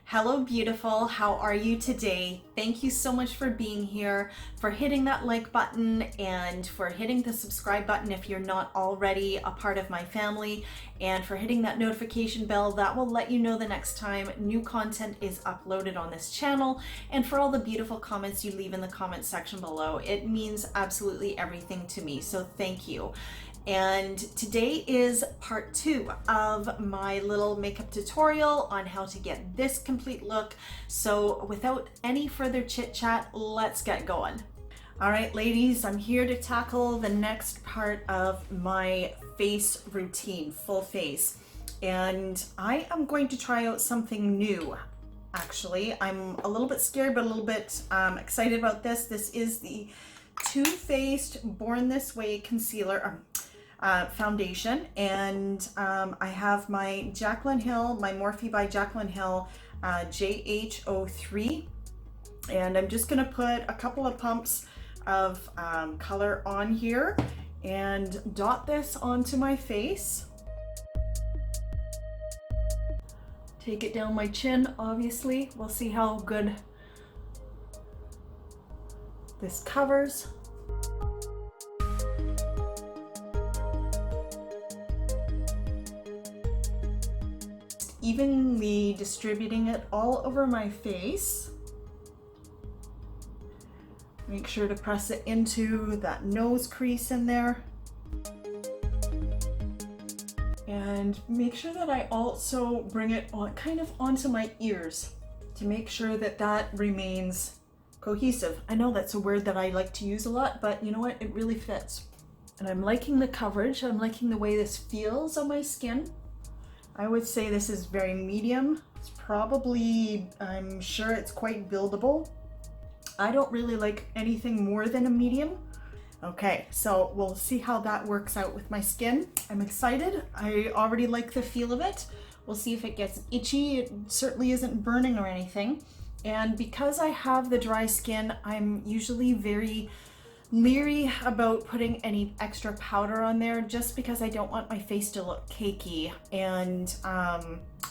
Hello, beautiful. How are you today? Thank you so much for being here, for hitting that like button, and for hitting the subscribe button if you're not already a part of my family, and for hitting that notification bell that will let you know the next time new content is uploaded on this channel, and for all the beautiful comments you leave in the comment section below. It means absolutely everything to me, so thank you. And today is part 2 of my little makeup tutorial on how to get this complete look. So without any further chit chat, let's get going. All right, ladies, I'm here to tackle the next part of my face routine, full face. And I am going to try out something new. Actually, I'm a little bit scared, but a little bit excited about this. This is the Too Faced Born This Way concealer. Foundation, and I have my Jaclyn Hill, my Morphe by Jaclyn Hill JH03, and I'm just going to put a couple of pumps of color on here and dot this onto my face. Take it down my chin, obviously. We'll see how good this covers. Evenly distributing it all over my face. Make sure to press it into that nose crease in there. And make sure that I also bring it on, kind of onto my ears to make sure that that remains cohesive. I know that's a word that I like to use a lot, but you know what? It really fits. And I'm liking the coverage. I'm liking the way this feels on my skin. I would say this is very medium. It's probably, I'm sure it's quite buildable. I don't really like anything more than a medium. Okay, so we'll see how that works out with my skin. I'm excited. I already like the feel of it. We'll see if it gets itchy. It certainly isn't burning or anything. And because I have the dry skin, I'm usually very leery about putting any extra powder on there, just because I don't want my face to look cakey and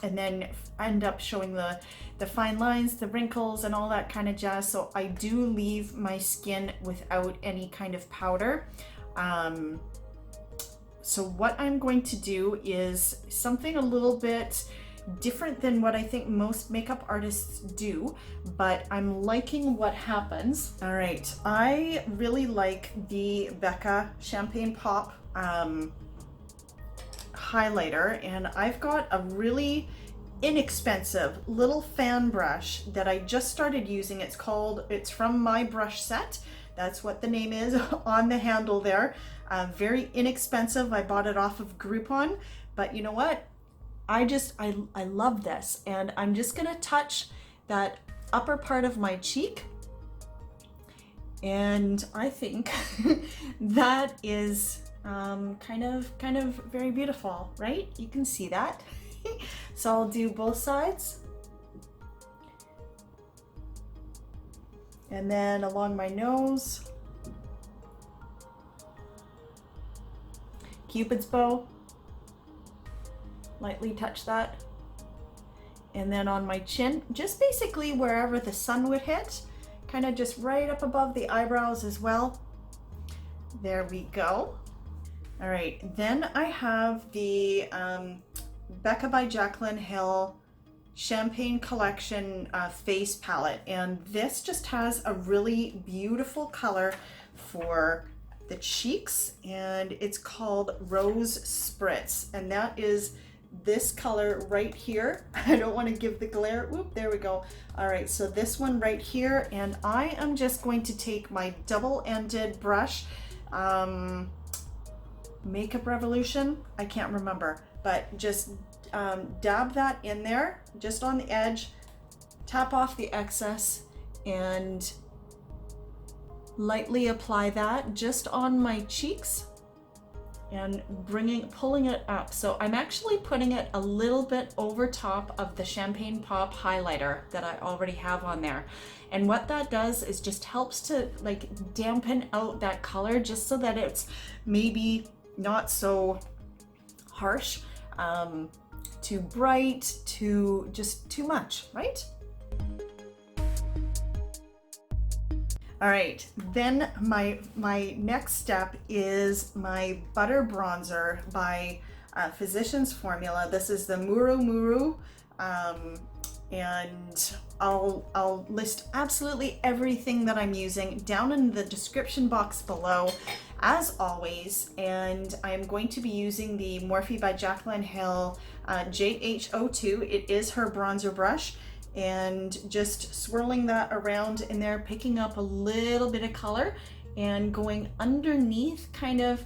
then end up showing the fine lines, the wrinkles, and all that kind of jazz. So I do leave my skin without any kind of powder. So what I'm going to do is something a little bit different than what I think most makeup artists do, but I'm liking what happens. All right, I really like the Becca Champagne Pop highlighter, and I've got a really inexpensive little fan brush that I just started using. It's from my brush set. That's what the name is on the handle there. Very inexpensive. I bought it off of Groupon, but you know what? I love this, and I'm just gonna touch that upper part of my cheek, and I think that is kind of very beautiful, right? You can see that. So I'll do both sides, and then along my nose, Cupid's bow. Lightly touch that, and then on my chin, just basically wherever the sun would hit, kind of just right up above the eyebrows as well. There we go. All right, then I have the Becca by Jaclyn Hill Champagne Collection face palette, and this just has a really beautiful color for the cheeks, and it's called Rose Spritz, and that is this color right here. I don't want to give the glare. Whoop, there we go. All right, so this one right here, and I am just going to take my double-ended brush, Makeup Revolution, I can't remember, but just dab that in there, just on the edge, tap off the excess, and lightly apply that just on my cheeks, and pulling it up. So I'm actually putting it a little bit over top of the Champagne Pop highlighter that I already have on there. And what that does is just helps to like dampen out that color, just so that it's maybe not so harsh too bright, just too much, right? All right, then my next step is my butter bronzer by Physicians Formula. This is the Muru Muru, and I'll list absolutely everything that I'm using down in the description box below, as always. And I'm going to be using the Morphe by Jaclyn Hill JH02. It is her bronzer brush, and just swirling that around in there, picking up a little bit of color and going underneath, kind of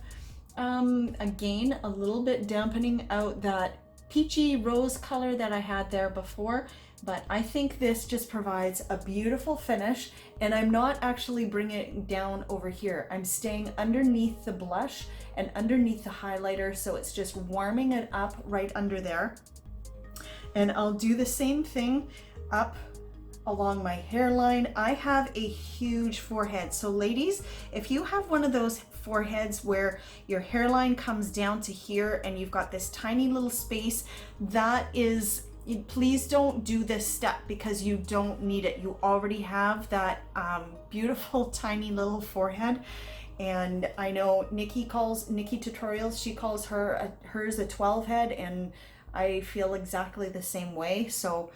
again a little bit dampening out that peachy rose color that I had there before. But I think this just provides a beautiful finish, and I'm not actually bringing it down over here. I'm staying underneath the blush and underneath the highlighter, so it's just warming it up right under there. And I'll do the same thing up along my hairline. I have a huge forehead, so ladies, if you have one of those foreheads where your hairline comes down to here and you've got this tiny little space, please don't do this step, because you don't need it. You already have that beautiful tiny little forehead. And I know Nikki Tutorials, she calls hers a 12 head, and I feel exactly the same way. So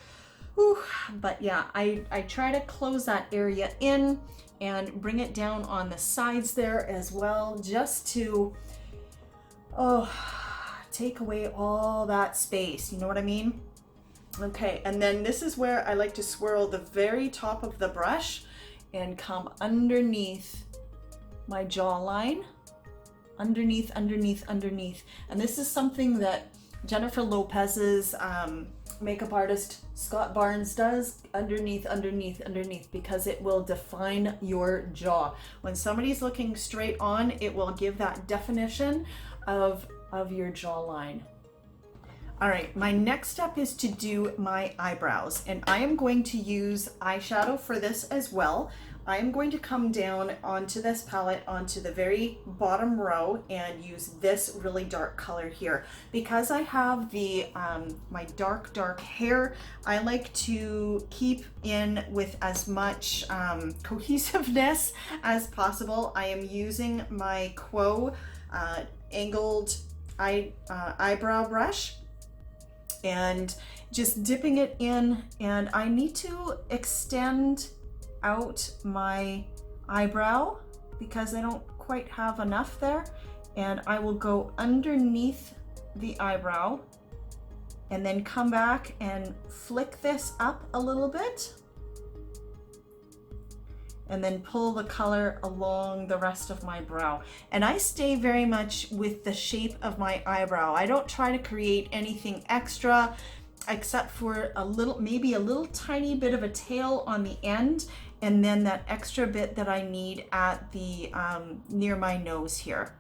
but yeah, I try to close that area in and bring it down on the sides there as well, just to take away all that space, you know what I mean? Okay, and then this is where I like to swirl the very top of the brush and come underneath my jawline, underneath. And this is something that Jennifer Lopez's makeup artist Scott Barnes does, underneath, because it will define your jaw. When somebody's looking straight on, it will give that definition of your jawline. All right, my next step is to do my eyebrows, and I am going to use eyeshadow for this as well. I am going to come down onto this palette, onto the very bottom row, and use this really dark color here. Because I have the my dark hair, I like to keep in with as much cohesiveness as possible. I am using my Quo angled eyebrow brush and just dipping it in, and I need to extend out my eyebrow because I don't quite have enough there, and I will go underneath the eyebrow and then come back and flick this up a little bit and then pull the color along the rest of my brow. And I stay very much with the shape of my eyebrow. I don't try to create anything extra except for maybe a little tiny bit of a tail on the end, and then that extra bit that I need at the near my nose here.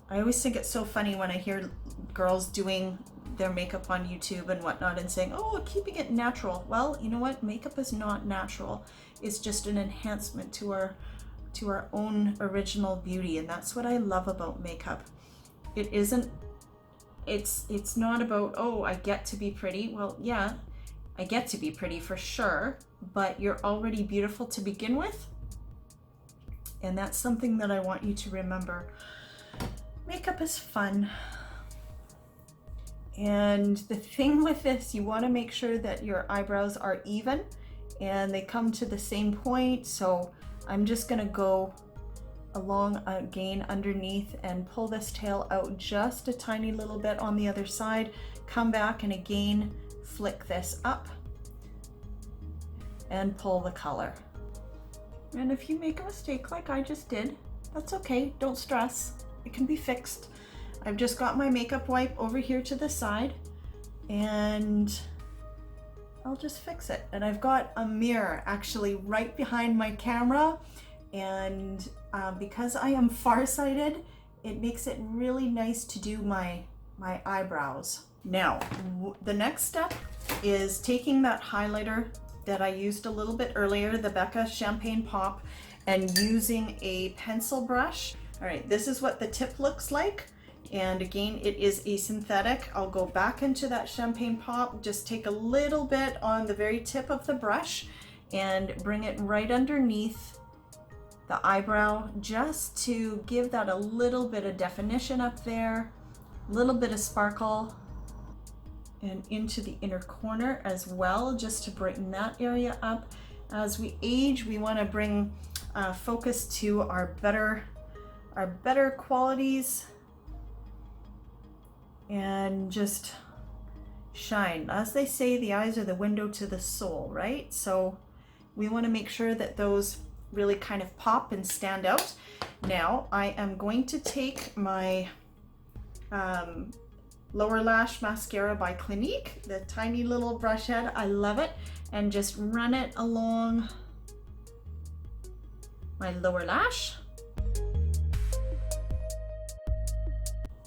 I always think it's so funny when I hear girls doing their makeup on YouTube and whatnot and saying, oh, keeping it natural. Well, you know what? Makeup is not natural. It's just an enhancement to our own original beauty, and that's what I love about makeup. It's not about, oh, I get to be pretty. Well, yeah, I get to be pretty for sure, but you're already beautiful to begin with. And that's something that I want you to remember. Makeup is fun. And the thing with this, you want to make sure that your eyebrows are even and they come to the same point. So I'm just going to go along again underneath and pull this tail out just a tiny little bit on the other side. Come back and again flick this up and pull the color. And if you make a mistake like I just did, that's okay. Don't stress. It can be fixed. I've just got my makeup wipe over here to the side and I'll just fix it. And I've got a mirror actually right behind my camera, and because I am farsighted, it makes it really nice to do my eyebrows. Now, the next step is taking that highlighter that I used a little bit earlier, the Becca Champagne Pop, and using a pencil brush. All right, this is what the tip looks like. And again, it is a synthetic. I'll go back into that champagne pop, just take a little bit on the very tip of the brush and bring it right underneath the eyebrow, just to give that a little bit of definition up there, a little bit of sparkle, and into the inner corner as well, just to brighten that area up. As we age, we want to bring focus to our better qualities and just shine. As they say, the eyes are the window to the soul, right? So we want to make sure that those really kind of pop and stand out. Now I am going to take my lower lash mascara by Clinique, the tiny little brush head, I love it, and just run it along my lower lash.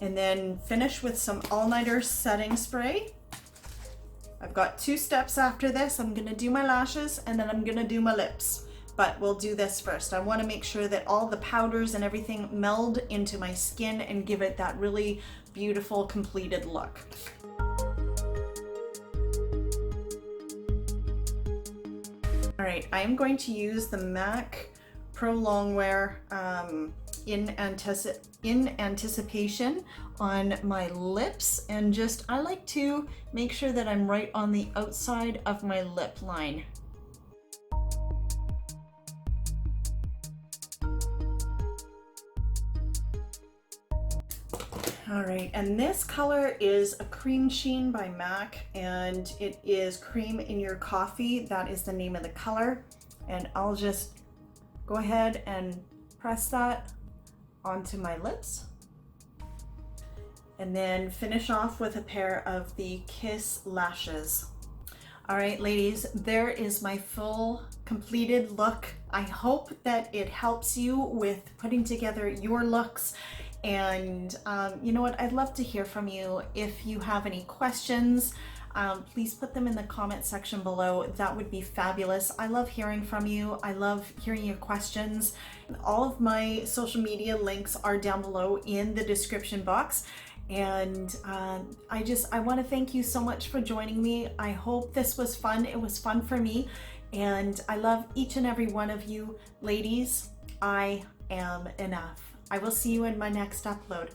And then finish with some all-nighter setting spray. I've got 2 steps after this. I'm gonna do my lashes and then I'm gonna do my lips. But we'll do this first. I wanna make sure that all the powders and everything meld into my skin and give it that really beautiful completed look. All right, I am going to use the MAC Pro Longwear in anticipation on my lips, and just I like to make sure that I'm right on the outside of my lip line. All right, and this color is a Cream Sheen by MAC, and it is Cream in Your Coffee. That is the name of the color. And I'll just go ahead and press that onto my lips. And then finish off with a pair of the Kiss lashes. All right, ladies, there is my full completed look. I hope that it helps you with putting together your looks. And you know what, I'd love to hear from you. If you have any questions, please put them in the comment section below. That would be fabulous. I love hearing from you. I love hearing your questions. All of my social media links are down below in the description box. And I want to thank you so much for joining me. I hope this was fun. It was fun for me. And I love each and every one of you. Ladies, I am enough. I will see you in my next upload.